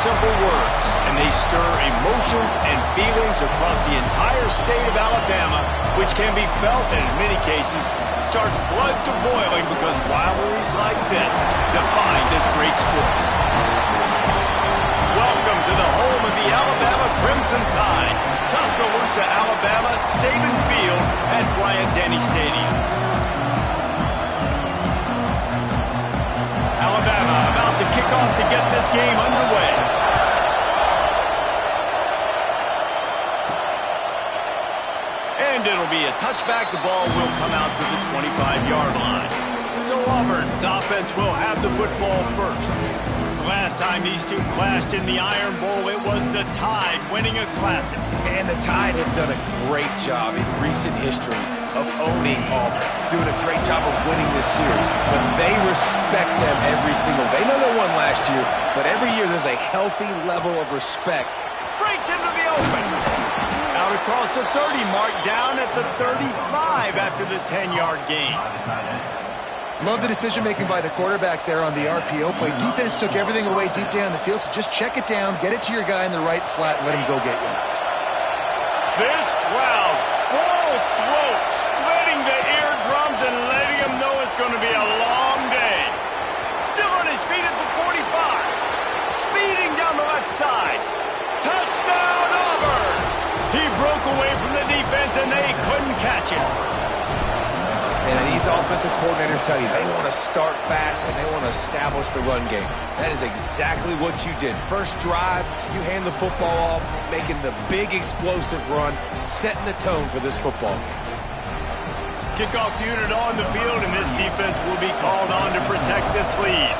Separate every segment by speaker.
Speaker 1: Simple words, and they stir emotions and feelings across the entire state of Alabama, which can be felt and in many cases starts blood to boiling because rivalries like this define this great sport. Welcome to the home of the Alabama Crimson Tide, Tuscaloosa, Alabama, Saban Field at Bryant-Denny Stadium. Alabama about to kick off to get this game underway. And it'll be a touchback. The ball will come out to the 25-yard line. So Auburn's offense will have the football first. Last time these two clashed in the Iron Bowl, it was the Tide winning a classic.
Speaker 2: And the Tide have done a great job in recent history of owning Auburn, doing a great job of winning this series. But they respect them every single. They know they won last year, but every year there's a healthy level of respect.
Speaker 1: Breaks into the open. Out across the 30 mark, down at the 35 after the 10-yard gain.
Speaker 3: Love the decision-making by the quarterback there on the RPO play. Defense took everything away deep down the field, so just check it down, get it to your guy in the right flat, and let him go get yards.
Speaker 1: This crowd, full throat, splitting the eardrums and letting him know it's going to be a long day. Still on his feet at the 45. Speeding down the left side. Touchdown, Auburn! He broke away from the defense, and they couldn't catch him.
Speaker 2: And these offensive coordinators tell you they want to start fast and they want to establish the run game. That is exactly what you did. First drive, you hand the football off, making the big explosive run, setting the tone for this football game.
Speaker 1: Kickoff unit on the field, and this defense will be called on to protect this lead.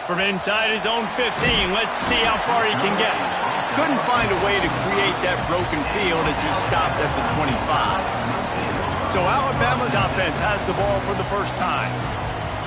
Speaker 1: From inside his own 15, let's see how far he can get. Couldn't find a way to create that broken field as he stopped at the 25. So Alabama's offense has the ball for the first time.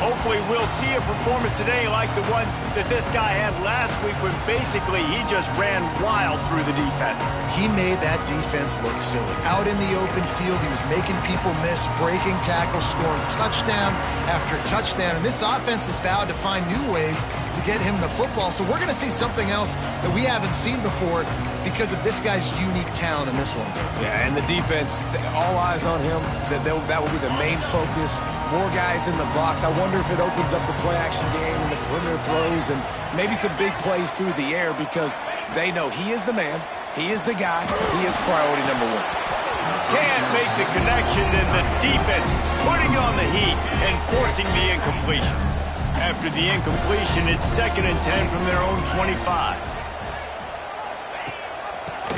Speaker 1: Hopefully we'll see a performance today like the one that this guy had last week when basically he just ran wild through the defense.
Speaker 3: He made that defense look silly. Out in the open field, he was making people miss, breaking tackles, scoring touchdown after touchdown. And this offense has vowed to find new ways to get him the football. So we're going to see something else that we haven't seen before because of this guy's unique talent in this one.
Speaker 2: Yeah, and the defense, all eyes on him. That will be the main focus. More guys in the box. I wonder if it opens up the play-action game and the perimeter throws and maybe some big plays through the air because they know he is the man, he is the guy, he is priority number one.
Speaker 1: Can't make the connection, and the defense putting on the heat and forcing the incompletion. After the incompletion, it's 2nd and 10 from their own 25.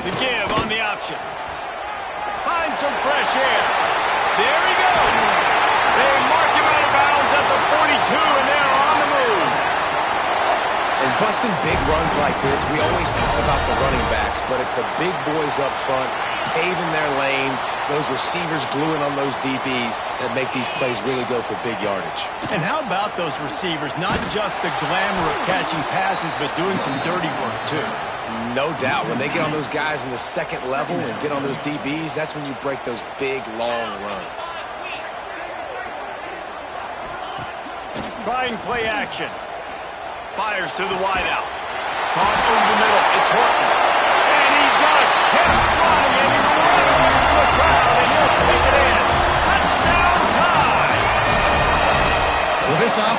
Speaker 1: The give on the option. Find some fresh air. There he goes. They mark him out of bounds at the 42, and they're on the move.
Speaker 2: And busting big runs like this, we always talk about the running backs, but it's the big boys up front, paving their lanes, those receivers gluing on those DBs that make these plays really go for big yardage.
Speaker 1: And how about those receivers? Not just the glamour of catching passes, but doing some dirty work, too.
Speaker 2: No doubt. When they get on those guys in the second level and get on those DBs, that's when you break those big, long runs.
Speaker 1: Trying play action. Fires to the wideout. Caught over the middle. It's Horton. And he just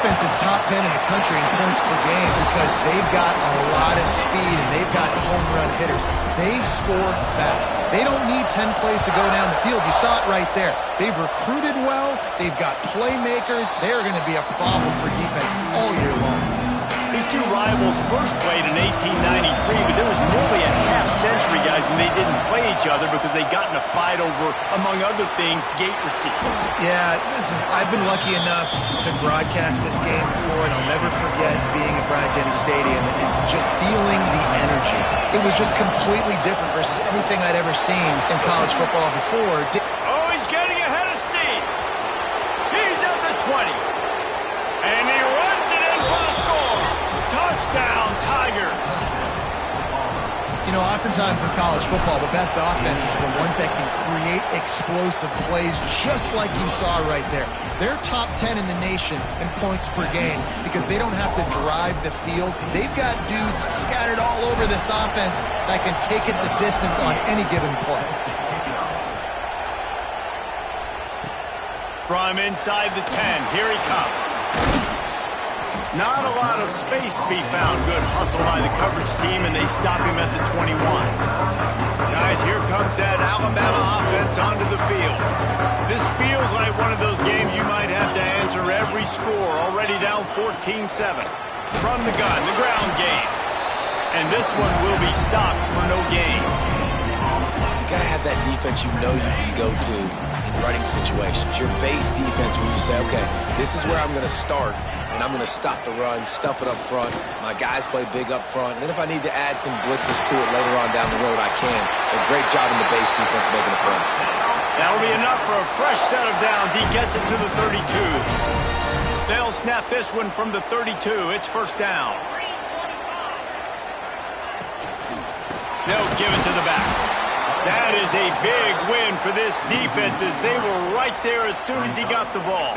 Speaker 3: offense is top 10 in the country in points per game because they've got a lot of speed and they've got home run hitters. They score fast. They don't need 10 plays to go down the field. You saw it right there. They've recruited well. They've got playmakers. They're going to be a problem for defenses all year long.
Speaker 1: These two rivals first played in 1893, but there was nearly a half-century, guys, when they didn't play each other because they got in a fight over, among other things, gate receipts.
Speaker 3: Yeah, listen, I've been lucky enough to broadcast this game before, and I'll never forget being at Bryant-Denny Stadium and just feeling the energy. It was just completely different versus anything I'd ever seen in college football before.
Speaker 1: Oh, he's getting ahead of steam. He's at the 20. And he runs it in for the score. Touchdown, Tigers.
Speaker 3: You know, oftentimes in college football, the best offenses are the ones that can create explosive plays just like you saw right there. They're top 10 in the nation in points per game because they don't have to drive the field. They've got dudes scattered all over this offense that can take it the distance on any given play.
Speaker 1: From inside the 10, here he comes. Not a lot of space to be found. Good hustle by the coverage team, and they stop him at the 21. Guys, here comes that Alabama offense onto the field. This feels like one of those games you might have to answer every score. Already down 14-7. From the gun, the ground game. And this one will be stopped for no gain.
Speaker 2: You got to have that defense you know you can go to in running situations. Your base defense where you say, okay, this is where I'm going to start. And I'm going to stop the run, stuff it up front. My guys play big up front. And then if I need to add some blitzes to it later on down the road, I can. A great job in the base defense making a play.
Speaker 1: That'll be enough for a fresh set of downs. He gets it to the 32. They'll snap this one from the 32. It's first down. They'll give it to the back. That is a big win for this defense as they were right there as soon as he got the ball.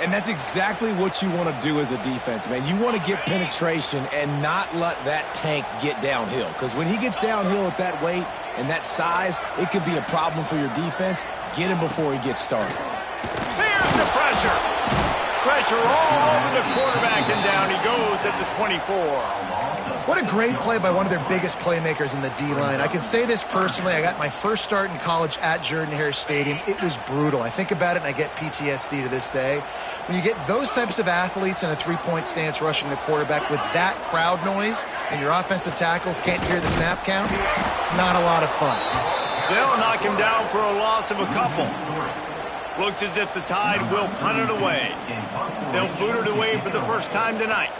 Speaker 2: And that's exactly what you want to do as a defense, man. You want to get penetration and not let that tank get downhill. Because when he gets downhill at that weight and that size, it could be a problem for your defense. Get him before he gets started.
Speaker 1: Here's the pressure. Pressure all over the quarterback, and down he goes at the 24.
Speaker 3: What a great play by one of their biggest playmakers in the D-line. I can say this personally. I got my first start in college at Jordan-Hare Stadium. It was brutal. I think about it and I get PTSD to this day. When you get those types of athletes in a three-point stance rushing the quarterback with that crowd noise and your offensive tackles can't hear the snap count, it's not a lot of fun.
Speaker 1: They'll knock him down for a loss of a couple. Looks as if the Tide will punt it away. They'll boot it away for the first time tonight.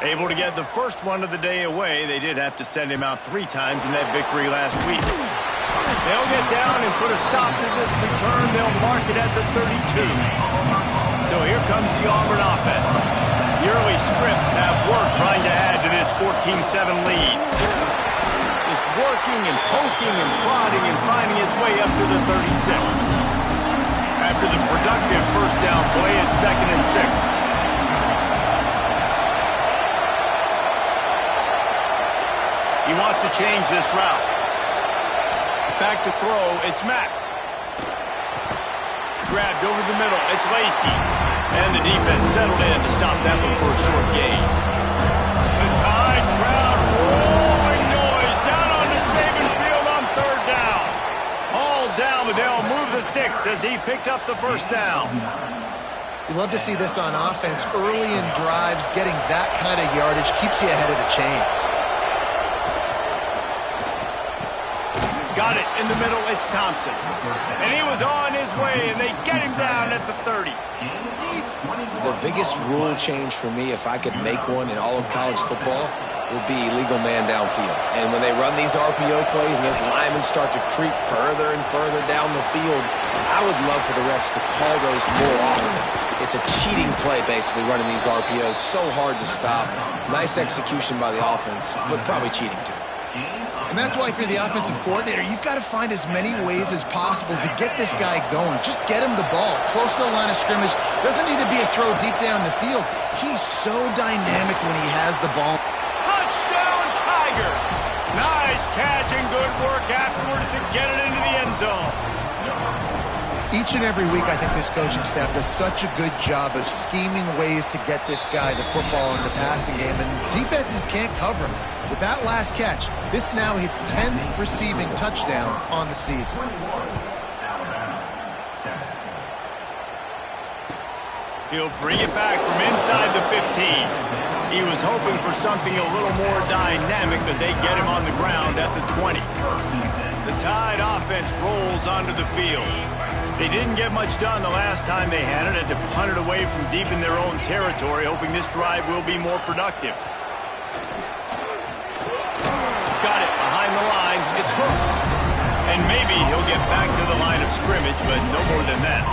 Speaker 1: Able to get the first one of the day away. They did have to send him out 3 times in that victory last week. They'll get down and put a stop to this return. They'll mark it at the 32. So here comes the Auburn offense. The early scripts have work trying to add to this 14-7 lead. Just working and poking and prodding and finding his way up to the 36. After the productive first down play, it's 2nd and 6. He wants to change this route. Back to throw, it's Mack. Grabbed over the middle, it's Lacy. And the defense settled in to stop that one for a short gain. The Tide crowd roaring noise down on the Saban field on 3rd down. Hauled down, but they'll move the sticks as he picks up the first down.
Speaker 3: You love to see this on offense. Early in drives, getting that kind of yardage keeps you ahead of the chains.
Speaker 1: Got it in the middle, it's Thompson. And he was on his way, and they get him down at the 30.
Speaker 2: The biggest rule change for me, if I could make one in all of college football, would be illegal man downfield. And when they run these RPO plays and those linemen start to creep further and further down the field, I would love for the refs to call those more often. It's a cheating play, basically, running these RPOs. So hard to stop. Nice execution by the offense, but probably cheating too.
Speaker 3: And that's why if you're the offensive coordinator, you've got to find as many ways as possible to get this guy going. Just get him the ball close to the line of scrimmage. Doesn't need to be a throw deep down the field. He's so dynamic when he has the ball.
Speaker 1: Touchdown, Tigers! Nice catch and good work afterwards to get it into the end zone.
Speaker 3: Each and every week, I think this coaching staff does such a good job of scheming ways to get this guy the football in the passing game, and defenses can't cover him. With that last catch, this now his 10th receiving touchdown on the season.
Speaker 1: He'll bring it back from inside the 15. He was hoping for something a little more dynamic, but they get him on the ground at the 20. The Tide offense rolls onto the field. They didn't get much done the last time they had it, had to punt it away from deep in their own territory, hoping this drive will be more productive. Got it behind the line. It's hooked. And maybe he'll get back to the line of scrimmage, but no more than that.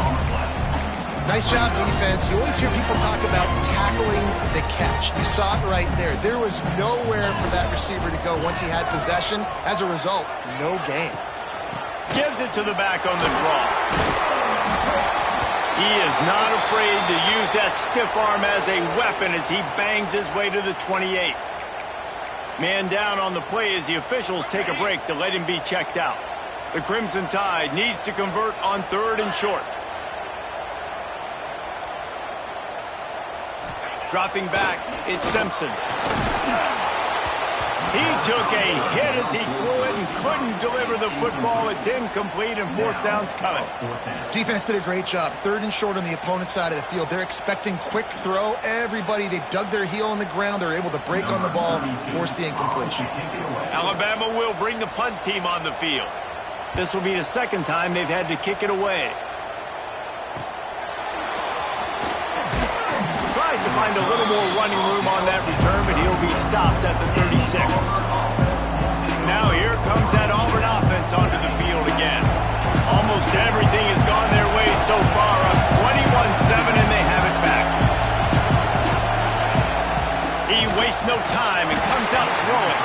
Speaker 3: Nice job, defense. You always hear people talk about tackling the catch. You saw it right there. There was nowhere for that receiver to go once he had possession. As a result, no gain.
Speaker 1: Gives it to the back on the draw. He is not afraid to use that stiff arm as a weapon as he bangs his way to the 28. Man down on the play as the officials take a break to let him be checked out. The Crimson Tide needs to convert on 3rd and short. Dropping back, it's Simpson. He took a hit as he threw it and couldn't deliver the football. It's incomplete and 4th down's coming.
Speaker 3: Defense did a great job. 3rd and short on the opponent's side of the field. They're expecting quick throw. Everybody, they dug their heel on the ground. They're able to break on the ball, force the incompletion.
Speaker 1: Alabama will bring the punt team on the field. This will be the 2nd time they've had to kick it away. To find a little more running room on that return, but he'll be stopped at the 36. Now here comes that Auburn offense onto the field again. Almost everything has gone their way so far, up 21-7, and they have it back. He wastes no time and comes out throwing.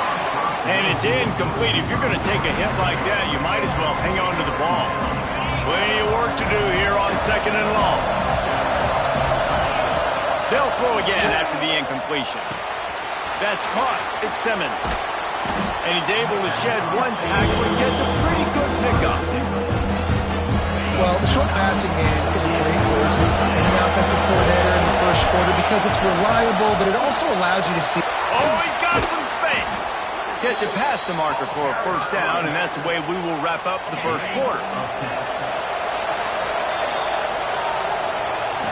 Speaker 1: And it's incomplete. If you're going to take a hit like that, you might as well hang on to the ball. Plenty of work to do here on 2nd and long. They'll throw again after the incompletion. That's caught. It's Simmons. And he's able to shed one tackle and gets a pretty good pickup.
Speaker 3: Well, the short passing game is a great go-to for any offensive coordinator in the first quarter because it's reliable, but it also allows you to see...
Speaker 1: Oh, he's got some space. Gets it past the marker for a 1st down, and that's the way we will wrap up the first quarter.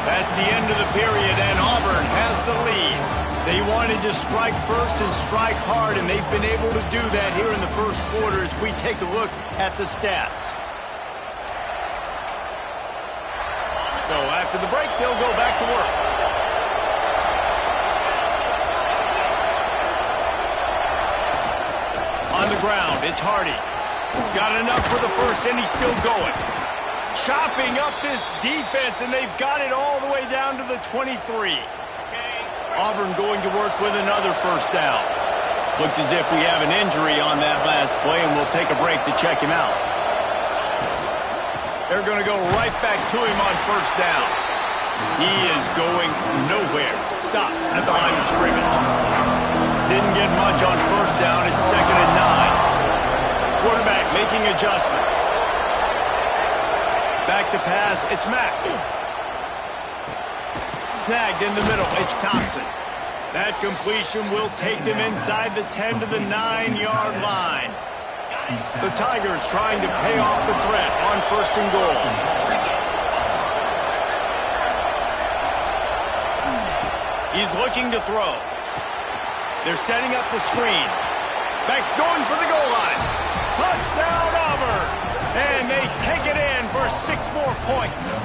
Speaker 1: That's the end of the period, and Auburn has the lead. They wanted to strike first and strike hard, and they've been able to do that here in the first quarter as we take a look at the stats. So after the break, they'll go back to work. On the ground, it's Hardy. Got enough for the first, and he's still going. Chopping up this defense, and they've got it all the way down to the 23. Auburn going to work with another 1st down. Looks as if we have an injury on that last play, and we'll take a break to check him out. They're going to go right back to him on 1st down. He is going nowhere. Stop at the line of scrimmage. Didn't get much on 1st down. It's 2nd and 9. Quarterback making adjustments. Back to pass, it's Mack. Snagged in the middle, it's Thompson. That completion will take them inside the 10 to the 9-yard line. The Tigers trying to pay off the threat on 1st and goal. He's looking to throw. They're setting up the screen. Mack's going for the goal line. Touchdown, Auburn! And they take it in for 6 more points.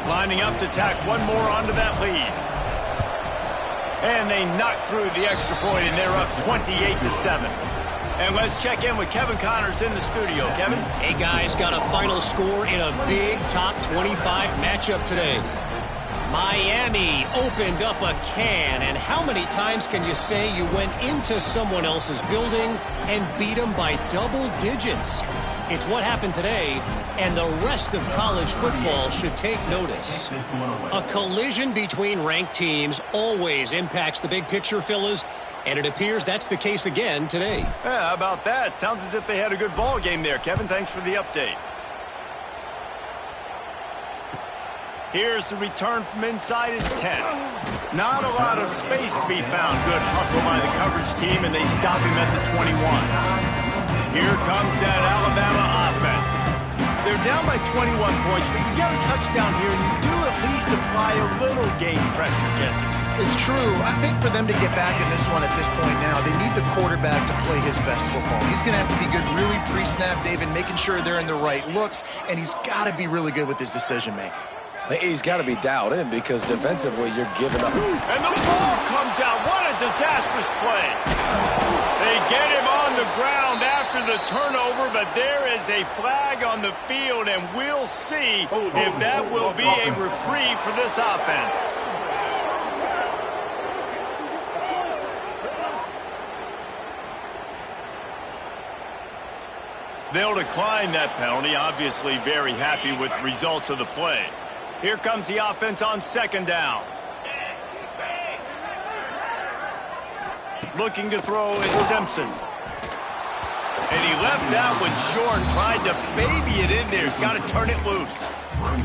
Speaker 1: Lining up to tack one more onto that lead. And they knock through the extra point, and they're up 28-7. And let's check in with Kevin Connors in the studio. Kevin?
Speaker 4: Hey, guys, got a final score in a big top 25 matchup today. Miami opened up a can, and how many times can you say you went into someone else's building and beat them by double digits? It's what happened today, and the rest of college football should take notice. A collision between ranked teams always impacts the big picture, fellas, and it appears that's the case again today.
Speaker 1: Yeah, how about that? Sounds as if they had a good ball game there. Kevin, thanks for the update. Here's the return from inside his 10. Not a lot of space to be found. Good hustle by the coverage team, and they stop him at the 21. Here comes that Alabama offense. They're down by 21 points, but you get a touchdown here, and you do at least apply a little game pressure, Jesse.
Speaker 3: It's true. I think for them to get back in this one at this point now, they need the quarterback to play his best football. He's going to have to be good really pre-snap, David, making sure they're in the right looks, and he's got to be really good with his decision-making.
Speaker 2: He's got to be dialed in because defensively you're giving up.
Speaker 1: And the ball comes out. What a disastrous play. They get him on the ground after the turnover, but there is a flag on the field, and we'll see if that will be a reprieve for this offense. They'll decline that penalty, obviously very happy with the results of the play. Here comes the offense on second down. Looking to throw is Simpson. And he left that one short, tried to baby it in there. He's got to turn it loose.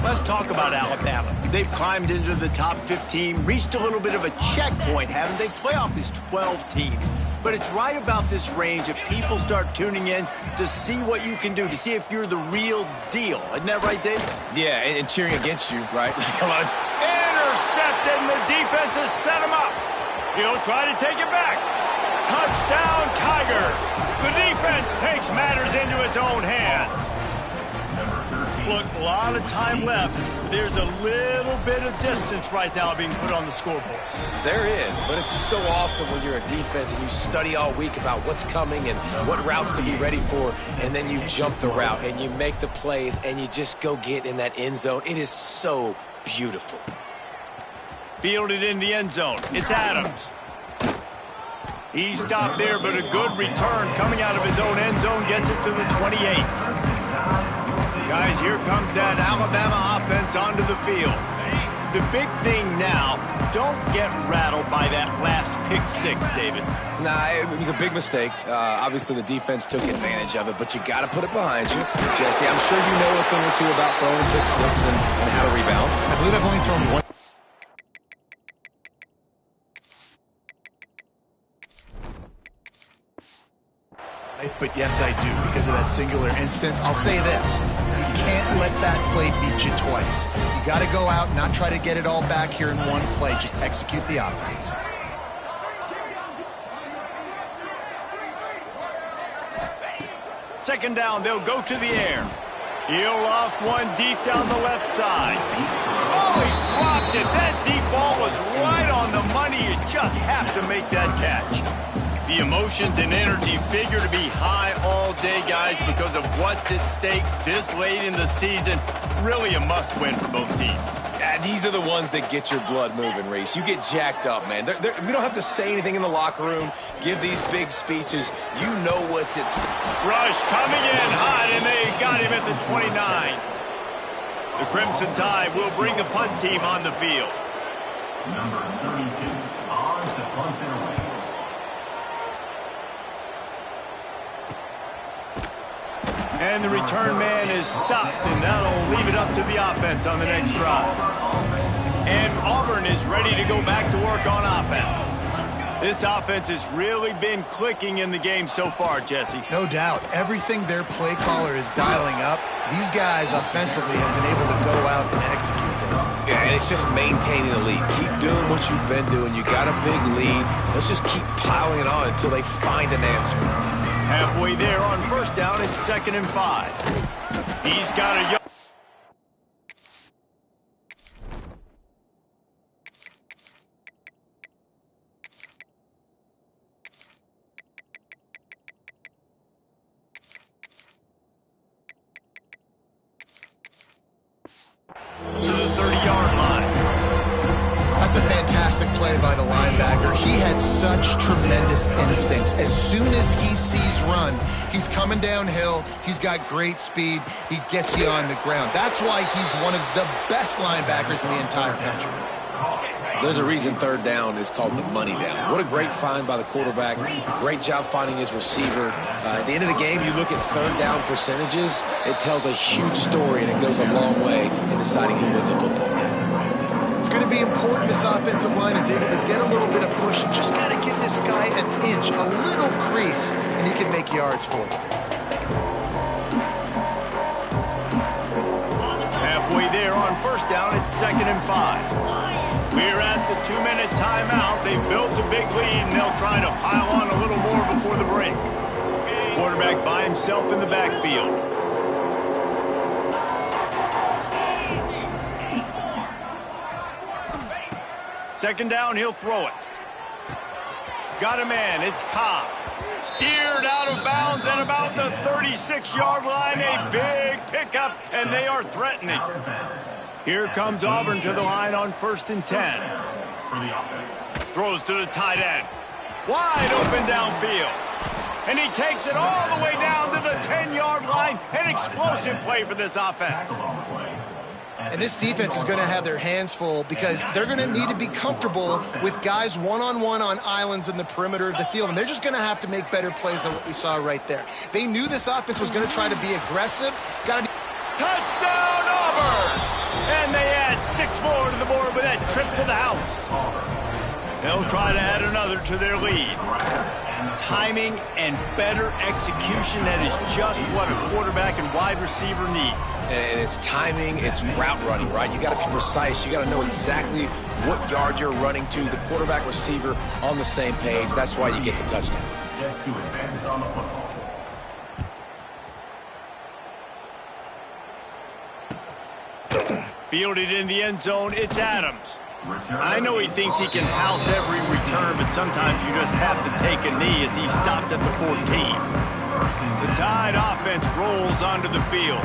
Speaker 1: Let's talk about Alabama. They've climbed into the top 15, reached a little bit of a checkpoint, haven't they? Playoff is 12 teams. But it's right about this range if people start tuning in to see what you can do, to see if you're the real deal. Isn't that right, Dave?
Speaker 2: Yeah, and cheering against you, right?
Speaker 1: Intercepted, and the defense has set him up. He'll try to take it back. Touchdown, Tigers. The defense takes matters into its own hands. Look, a lot of time left. There's a little bit of distance right now being put on the scoreboard.
Speaker 2: There is, but it's so awesome when you're a defense and you study all week about what's coming and what routes to be ready for, and then you jump the route and you make the plays and you just go get in that end zone. It is so beautiful.
Speaker 1: Fielded in the end zone. It's Adams. He stopped there, but a good return coming out of his own end zone gets it to the 28. Guys, here comes that Alabama offense onto the field. The big thing now, don't get rattled by that last pick six, David.
Speaker 2: Nah, it was a big mistake. Obviously, the defense took advantage of it, but you got to put it behind you. Jesse, I'm sure you know a thing or two about throwing a pick six and how to rebound.
Speaker 3: I believe I've only thrown one. But yes, I do, because of that singular instance. I'll say this. You can't let that play beat you twice. You got to go out and not try to get it all back here in one play. Just execute the offense.
Speaker 1: Second down, they'll go to the air. He'll loft one deep down the left side. Oh, he dropped it. That deep ball was right on the money. You just have to make that catch. The emotions and energy figure to be high all day, guys, because of what's at stake this late in the season. Really a must-win for both teams.
Speaker 2: Yeah, these are the ones that get your blood moving, Reese. You get jacked up, man. We don't have to say anything in the locker room, give these big speeches. You know what's at stake.
Speaker 1: Rush coming in hot, and they got him at the 29. The Crimson Tide will bring the punt team on the field.
Speaker 5: Number 32 on to punt it away.
Speaker 1: And the return man is stopped, and that'll leave it up to the offense on the next drive. And Auburn is ready to go back to work on offense. This offense has really been clicking in the game so far, Jesse.
Speaker 3: No doubt. Everything their play caller is dialing up, these guys offensively have been able to go out and execute it.
Speaker 2: Yeah, and it's just maintaining the lead. Keep doing what you've been doing. You got a big lead. Let's just keep piling it on until they find an answer.
Speaker 1: Halfway there on first down, it's 2nd and 5. He's got a... to the 30-yard line.
Speaker 3: That's a fantastic play by the linebacker. He has such tremendous instincts. As soon as he sees run, he's coming downhill. He's got great speed. He gets you on the ground. That's why he's one of the best linebackers in the entire country.
Speaker 2: There's a reason third down is called the money down. What a great find by the quarterback. Great job finding his receiver. At the end of the game, you look at third down percentages. It tells a huge story, and it goes a long way in deciding who wins a football game.
Speaker 3: be important this offensive line is able to get a little bit of push. Just got to give this guy an inch, a little crease, and he can make yards for you.
Speaker 1: Halfway there on first down, it's 2nd and 5. We're at the 2-minute timeout. They've built a big lead, and they'll try to pile on a little more before the break. Quarterback by himself in the backfield. Second down, he'll throw it. Got a man, it's Cobb. Steered out of bounds at about the 36-yard line. A big pickup, and they are threatening. Here comes Auburn to the line on 1st and 10. Throws to the tight end. Wide open downfield. And he takes it all the way down to the 10-yard line. An explosive play for this offense.
Speaker 3: And this defense is going to have their hands full because they're going to need to be comfortable with guys one-on-one on islands in the perimeter of the field. And they're just going to have to make better plays than what we saw right there. They knew this offense was going to try to be aggressive.
Speaker 1: Touchdown, Auburn! And they add 6 more to the board with that trip to the house. They'll try to add another to their lead. Timing and better execution, that is just what a quarterback and wide receiver need.
Speaker 2: And it's timing, it's route running, right? You got to be precise. You got to know exactly what yard you're running to. The quarterback receiver on the same page. That's why you get the touchdown.
Speaker 5: Set to advance on the football.
Speaker 1: Fielded in the end zone, it's Adams. I know he thinks he can house every return, but sometimes you just have to take a knee as he stopped at the 14. The Tide offense rolls onto the field.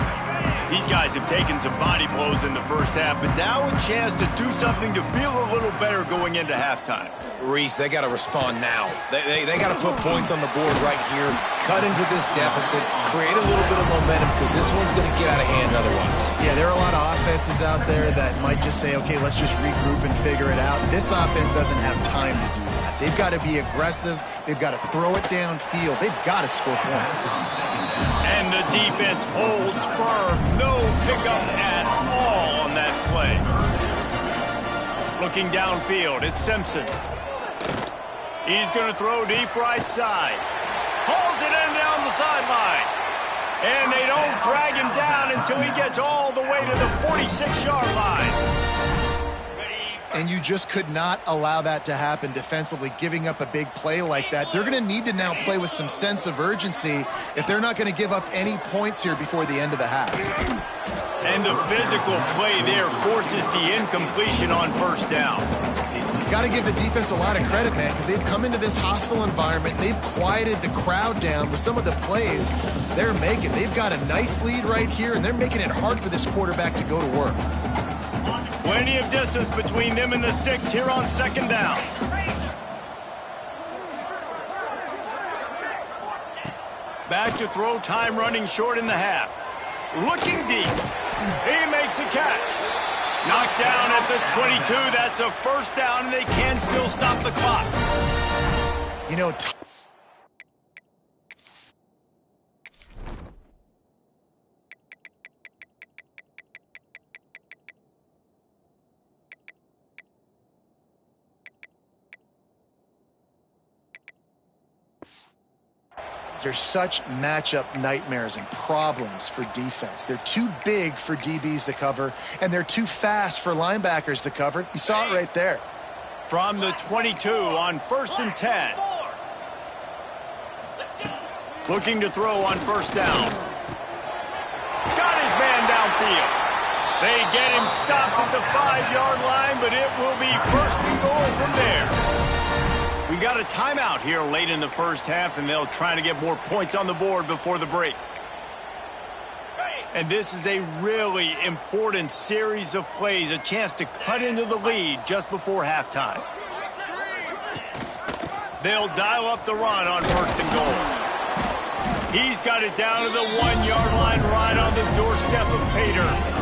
Speaker 1: These guys have taken some body blows in the first half, but now a chance to do something to feel a little better going into halftime.
Speaker 2: Reese, they got to respond now. They got to put points on the board right here, cut into this deficit, create a little bit of momentum because this one's going to get out of hand otherwise.
Speaker 3: Yeah, there are a lot of offenses out there that might just say, okay, let's just regroup and figure it out. This offense doesn't have time to do that. They've got to be aggressive. They've got to throw it downfield. They've got to score points.
Speaker 1: And the defense holds firm. No pickup at all on that play. Looking downfield, it's Simpson. He's going to throw deep right side. Hauls it in down the sideline. And they don't drag him down until he gets all the way to the 46-yard line.
Speaker 3: And you just could not allow that to happen defensively, giving up a big play like that. They're going to need to now play with some sense of urgency if they're not going to give up any points here before the end of the half.
Speaker 1: And the physical play there forces the incompletion on first down.
Speaker 3: Got to give the defense a lot of credit, man, because they've come into this hostile environment. They've quieted the crowd down with some of the plays they're making. They've got a nice lead right here, and they're making it hard for this quarterback to go to work.
Speaker 1: Plenty of distance between them and the sticks here on second down. Back to throw, time running short in the half. Looking deep. He makes a catch. Knocked down at the 22. That's a first down, and they can still stop the clock.
Speaker 3: You know, there's such matchup nightmares and problems for defense. They're too big for DBs to cover, and they're too fast for linebackers to cover. You saw it right there.
Speaker 1: From the 22 on 1st and 10. Looking to throw on first down. Got his man downfield. They get him stopped at the 5-yard line, but it will be 1st and goal from there. We got a timeout here late in the first half, and they'll try to get more points on the board before the break. And this is a really important series of plays, a chance to cut into the lead just before halftime. They'll dial up the run on 1st and goal. He's got it down to the 1-yard line right on the doorstep of Pater.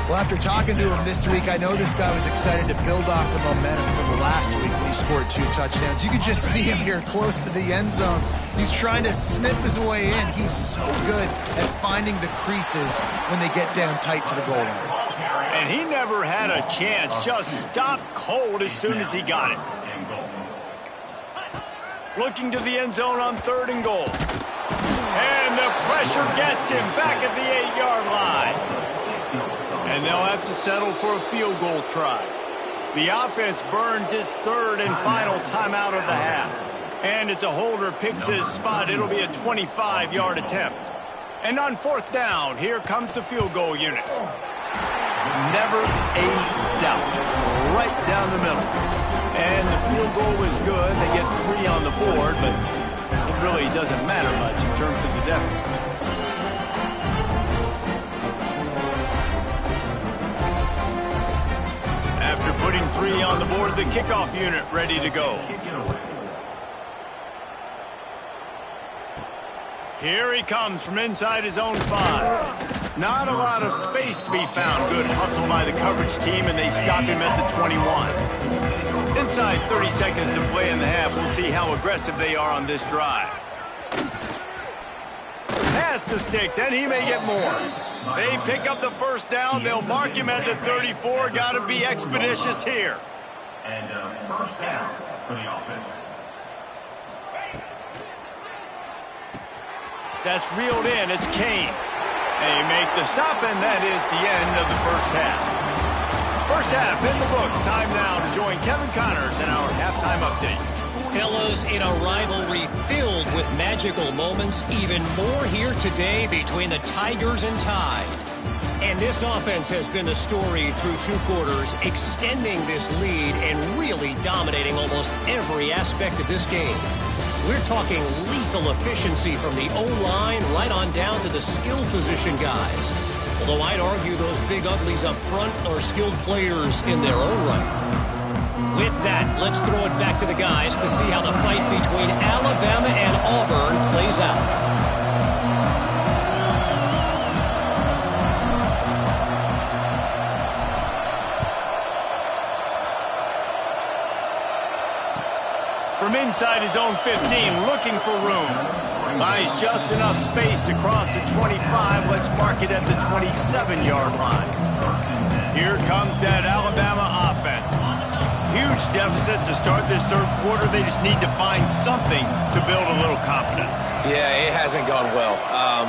Speaker 3: Well, after talking to him this week, I know this guy was excited to build off the momentum from last week when he scored 2 touchdowns. You could just see him here close to the end zone. He's trying to snip his way in. He's so good at finding the creases when they get down tight to the goal line.
Speaker 1: And he never had a chance. Just stopped cold as soon as he got it. Looking to the end zone on 3rd and goal. And the pressure gets him back at the 8-yard line. And they'll have to settle for a field goal try. The offense burns its 3rd and final timeout of the half. And as a holder picks his spot, it'll be a 25-yard attempt. And on 4th down, here comes the field goal unit. Never a doubt. Right down the middle. And the field goal was good. They get 3 on the board, but it really doesn't matter much in terms of the deficit. After putting 3 on the board, the kickoff unit ready to go. Here he comes from inside his own 5. Not a lot of space to be found. Good hustle by the coverage team, and they stop him at the 21. Inside 30 seconds to play in the half. We'll see how aggressive they are on this drive. Pass the sticks, and he may get more. They pick up the 1st down. They'll mark him at the 34. Got to be expeditious here.
Speaker 5: And 1st down for the offense.
Speaker 1: That's reeled in. It's Kane. They make the stop, and that is the end of the 1st half. 1st half in the books. Time now to join Kevin Connors in our halftime update.
Speaker 4: Fellas, in a rivalry filled with magical moments, even more here today between the Tigers and Tide. And this offense has been the story through 2 quarters, extending this lead and really dominating almost every aspect of this game. We're talking lethal efficiency from the O-line right on down to the skill position guys. Although I'd argue those big uglies up front are skilled players in their own right. With that, let's throw it back to the guys to see how the fight between Alabama and Auburn plays out.
Speaker 1: From inside his own 15, looking for room. Buys just enough space to cross the 25. Let's mark it at the 27-yard line. Here comes that Alabama offense. Huge deficit to start this 3rd quarter. They just need to find something to build a little confidence.
Speaker 2: Yeah, it hasn't gone well.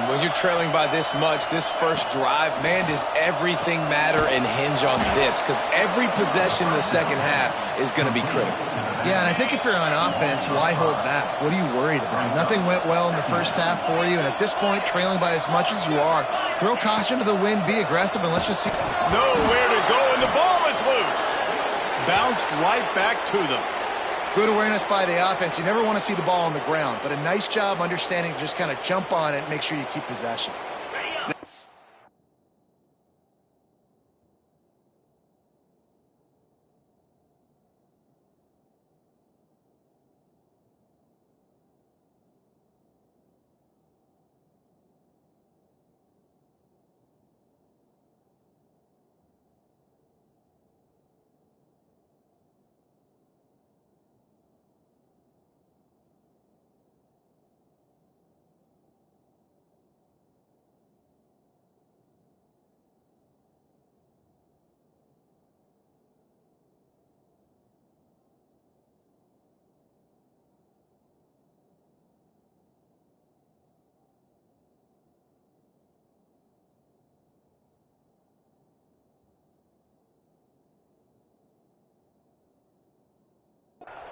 Speaker 2: When you're trailing by this much, this 1st drive, man, does everything matter and hinge on this? Because every possession in the 2nd half is going to be critical.
Speaker 3: Yeah, and I think if you're on offense, why hold back? What are you worried about? Nothing went well in the 1st half for you, and at this point, trailing by as much as you are, throw caution to the wind, be aggressive, and let's just see.
Speaker 1: Nowhere to go, and the ball is loose. Bounced right back to them.
Speaker 3: Good awareness by the offense. You never want to see the ball on the ground, but a nice job understanding to just kind of jump on it and make sure you keep possession.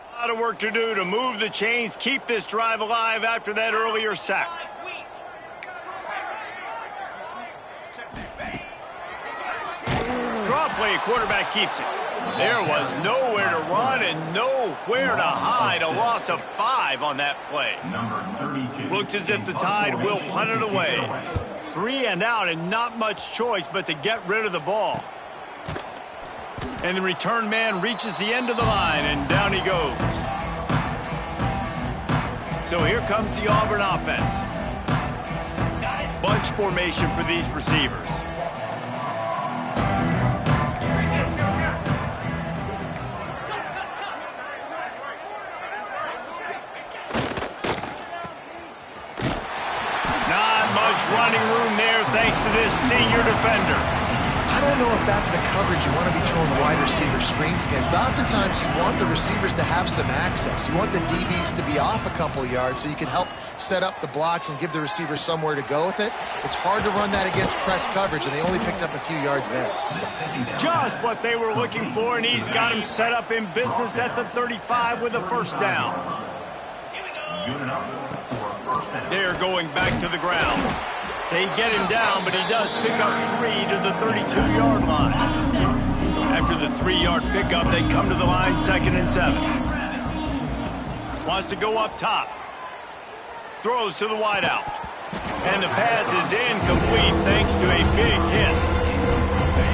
Speaker 1: A lot of work to do to move the chains, keep this drive alive after that earlier sack. Draw play, quarterback keeps it. There was nowhere to run and nowhere to hide. A loss of 5 on that play.
Speaker 5: Number 32.
Speaker 1: Looks as if the Tide will punt it away. 3 and out and not much choice but to get rid of the ball. And the return man reaches the end of the line, and down he goes. So here comes the Auburn offense. Bunch formation for these receivers. Not much running room there thanks to this senior defender.
Speaker 3: I don't know if that's the coverage you want to be throwing wide receiver screens against. Oftentimes, you want the receivers to have some access. You want the DBs to be off a couple yards so you can help set up the blocks and give the receivers somewhere to go with it. It's hard to run that against press coverage, and they only picked up a few yards there.
Speaker 1: Just what they were looking for, and he's got him set up in business at the 35 with a first down. They're going back to the ground. They get him down, but he does pick up 3 to the 32-yard line. After the 3-yard pickup, they come to the line, 2nd and 7. Wants to go up top. Throws to the wideout. And the pass is incomplete thanks to a big hit.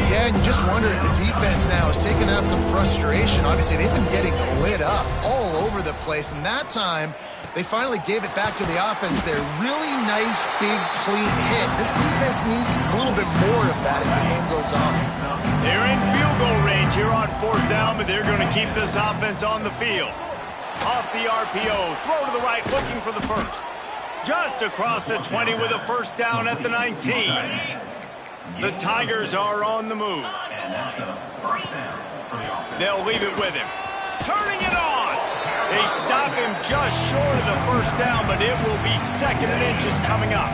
Speaker 3: Yeah, and you just wonder if the defense now is taking out some frustration. Obviously, they've been getting lit up all over the place, and that time they finally gave it back to the offense there. Really nice, big, clean hit. This defense needs a little bit more of that as the game goes on.
Speaker 1: They're in field goal range here on 4th down, but they're going to keep this offense on the field. Off the RPO, throw to the right, looking for the first. Just across the 20 with a first down at the 19. The Tigers are on the move. They'll leave it with him. Turning it on. They stop him just short of the first down, but it will be 2nd and inches coming up.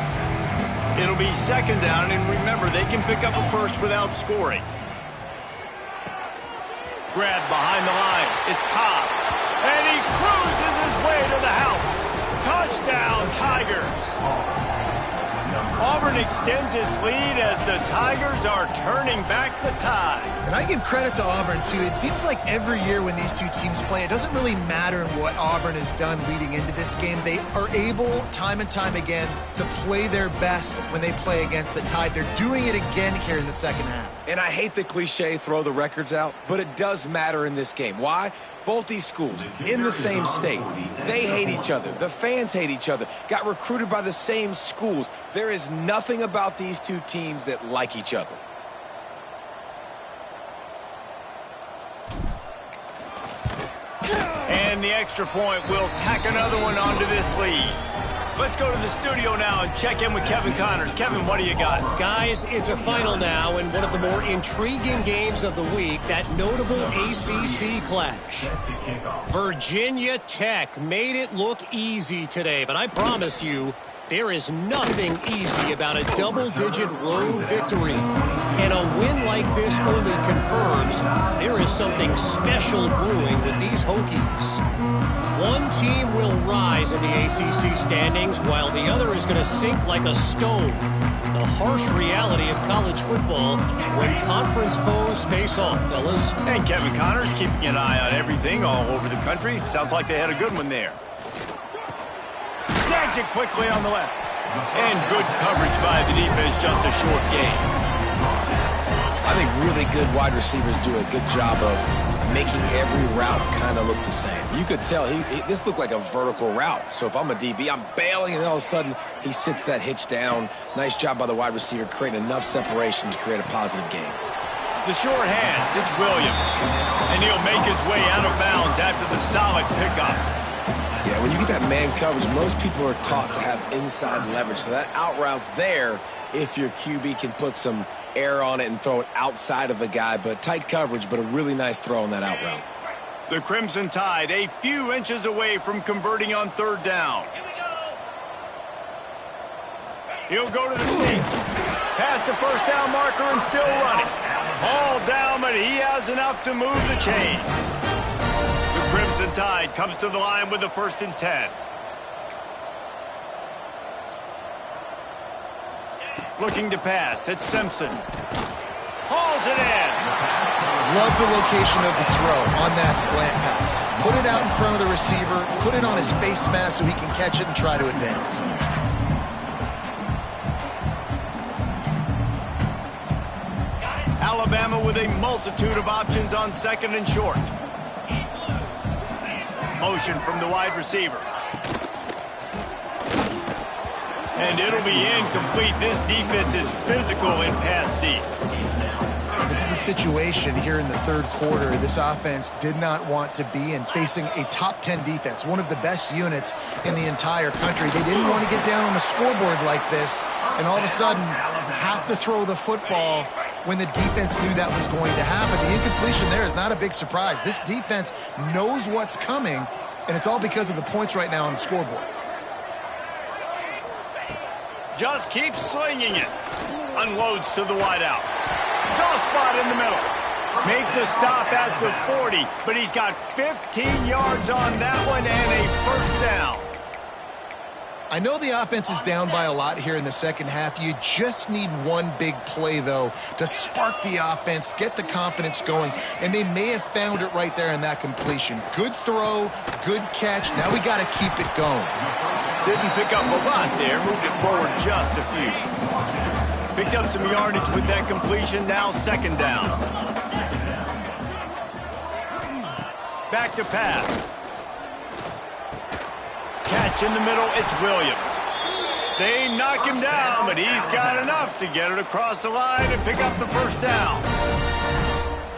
Speaker 1: It'll be 2nd down, and remember, they can pick up a first without scoring. Grab behind the line. It's Cobb. And he cruises his way to the house. Touchdown, Tigers. Auburn extends its lead as the Tigers are turning back the tide.
Speaker 3: And I give credit to Auburn, too. It seems like every year when these two teams play, it doesn't really matter what Auburn has done leading into this game. They are able, time and time again, to play their best when they play against the Tide. They're doing it again here in the second half.
Speaker 2: And I hate the cliche, throw the records out, but it does matter in this game. Why? Both these schools in the same state. They hate each other. The fans hate each other. Got recruited by the same schools. There is nothing about these two teams that like each other.
Speaker 1: And the extra point will tack another one onto this lead. Let's go to the studio now and check in with Kevin Connors. Kevin, what do you got?
Speaker 4: Guys, it's a final now in one of the more intriguing games of the week, that notable ACC clash. Virginia Tech made it look easy today, but I promise you, there is nothing easy about a double-digit road victory. And a win like this only confirms there is something special brewing with these Hokies. One team will rise in the ACC standings while the other is going to sink like a stone. The harsh reality of college football when conference foes face off, fellas.
Speaker 1: And Kevin Connors keeping an eye on everything all over the country. Sounds like they had a good one there. Snags it quickly on the left. And good coverage by the defense, just a short gain.
Speaker 2: I think really good wide receivers do a good job of making every route kind of look the same. You could tell this looked like a vertical route. So if I'm a DB, I'm bailing, and all of a sudden he sits that hitch down. Nice job by the wide receiver, creating enough separation to create a positive gain.
Speaker 1: The short hands, it's Williams. And he'll make his way out of bounds after the solid pickup.
Speaker 2: Yeah, when you get that man coverage, most people are taught to have inside leverage. So that out route's there if your QB can put some air on it and throw it outside of the guy. But tight coverage, but a really nice throw on that out route.
Speaker 1: The Crimson Tide a few inches away from converting on 3rd down. He'll go to the seat. Past the first down marker and still running. All down, but he has enough to move the chains. The Crimson Tide comes to the line with the 1st and 10. Looking to pass. It's Simpson. Hauls it in.
Speaker 3: Love the location of the throw on that slant pass. Put it out in front of the receiver. Put it on his face mask so he can catch it and try to advance.
Speaker 1: Alabama with a multitude of options on 2nd and short. Motion from the wide receiver. And it'll be incomplete. This defense is physical in pass deep.
Speaker 3: This is a situation here in the 3rd quarter this offense did not want to be in, facing a top 10 defense, one of the best units in the entire country. They didn't want to get down on the scoreboard like this and all of a sudden have to throw the football when the defense knew that was going to happen. The incompletion there is not a big surprise. This defense knows what's coming, and it's all because of the points right now on the scoreboard.
Speaker 1: Just keeps slinging it. Unloads to the wideout. Soft spot in the middle. Make the stop at the 40, but he's got 15 yards on that one and a first down.
Speaker 3: I know the offense is down by a lot here in the second half. You just need one big play, though, to spark the offense, get the confidence going, and they may have found it right there in that completion. Good throw, good catch. Now we got to keep it going.
Speaker 1: Didn't pick up a lot there, moved it forward just a few. Picked up some yardage with that completion, now second down. Back to pass. Catch in the middle, it's Williams. They knock him down, but he's got enough to get it across the line and pick up the first down.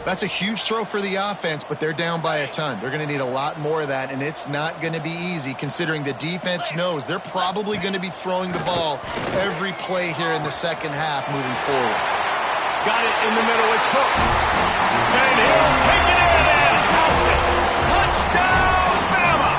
Speaker 3: That's a huge throw for the offense, but they're down by a ton. They're going to need a lot more of that, and it's not going to be easy considering the defense knows they're probably going to be throwing the ball every play here in the second half moving forward.
Speaker 1: Got it in the middle, it's Hooks. And he'll take it in and house it. Touchdown, Bama!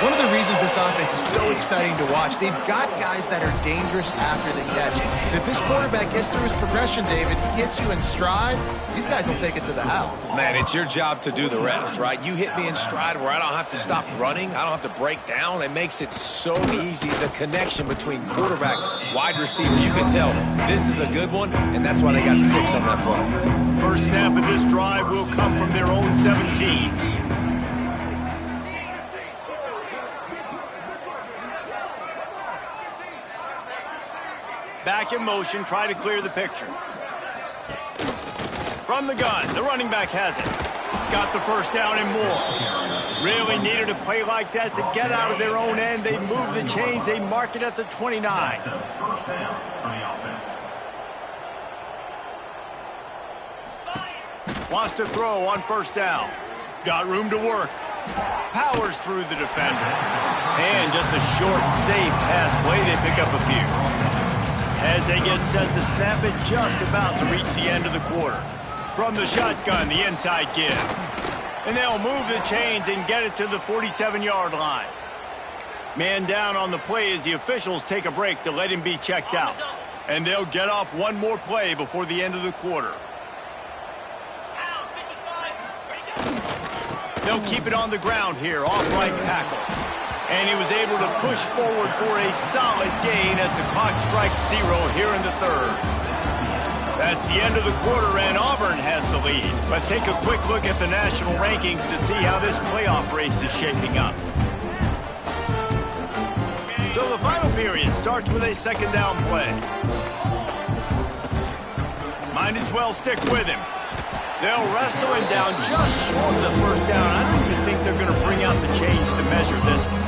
Speaker 3: One of the reasons this offense is so exciting to watch, they've got guys that are dangerous after the catch. And if this quarterback gets through his progression, David, hits you in stride, these guys will take it to the house.
Speaker 2: Man, it's your job to do the rest, right? You hit me in stride where I don't have to stop running. I don't have to break down. It makes it so easy, the connection between quarterback, wide receiver. You can tell this is a good one, and that's why they got 6 on that play.
Speaker 1: First snap of this drive will come from their own 17. Back in motion, try to clear the picture. From the gun, the running back has it. Got the first down and more. Really needed a play like that to get out of their own end. They move the chains, they mark it at the 29.
Speaker 5: First down for the offense.
Speaker 1: Wants to throw on first down. Got room to work. Powers through the defender. And just a short, safe pass play, they pick up a few. As they get set to snap it, just about to reach the end of the quarter. From the shotgun, the inside give. And they'll move the chains and get it to the 47-yard line. Man down on the play as the officials take a break to let him be checked out. And they'll get off one more play before the end of the quarter. They'll keep it on the ground here, off right tackle. And he was able to push forward for a solid gain as the clock strikes 0 here in the third. That's the end of the quarter, and Auburn has the lead. Let's take a quick look at the national rankings to see how this playoff race is shaping up. So the final period starts with a second down play. Might as well stick with him. They'll wrestle him down just short of the first down. I don't even think they're going to bring out the chains to measure this one.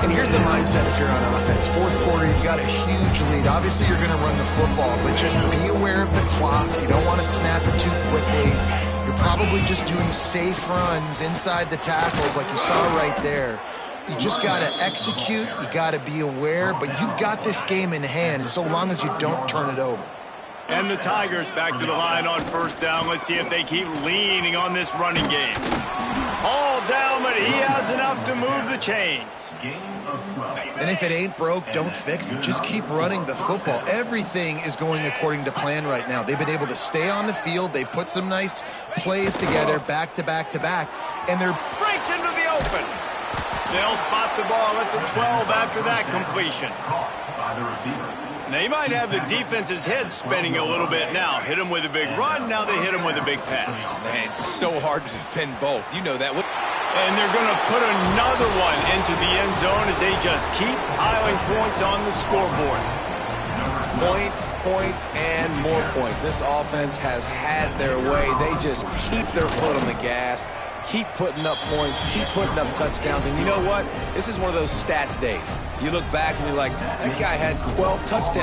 Speaker 3: And here's the mindset if you're on offense. Fourth quarter, you've got a huge lead. Obviously, you're going to run the football, but just be aware of the clock. You don't want to snap it too quickly. You're probably just doing safe runs inside the tackles like you saw right there. You just got to execute. You got to be aware, but you've got this game in hand so long as you don't turn it over.
Speaker 1: And the Tigers back to the line on first down. Let's see if they keep leaning on this running game. All down, but he has enough to move the chains.
Speaker 3: And if it ain't broke, don't fix it. Just keep running the football. Everything is going according to plan right now. They've been able to stay on the field. They put some nice plays together, back to back to back. And they're
Speaker 1: breaks into the open. They'll spot the ball at the 12 after that completion.
Speaker 5: By the receiver.
Speaker 1: They might have the defense's head spinning a little bit now. Hit him with a big run, now they hit him with a big pass.
Speaker 2: Man, it's so hard to defend both. You know that.
Speaker 1: And they're going to put another one into the end zone as they just keep piling points on the scoreboard.
Speaker 2: Points, points, and more points. This offense has had their way. They just keep their foot on the gas, keep putting up points, keep putting up touchdowns. And you know what? This is one of those stats days. You look back and you're like, that guy had 12 touchdowns.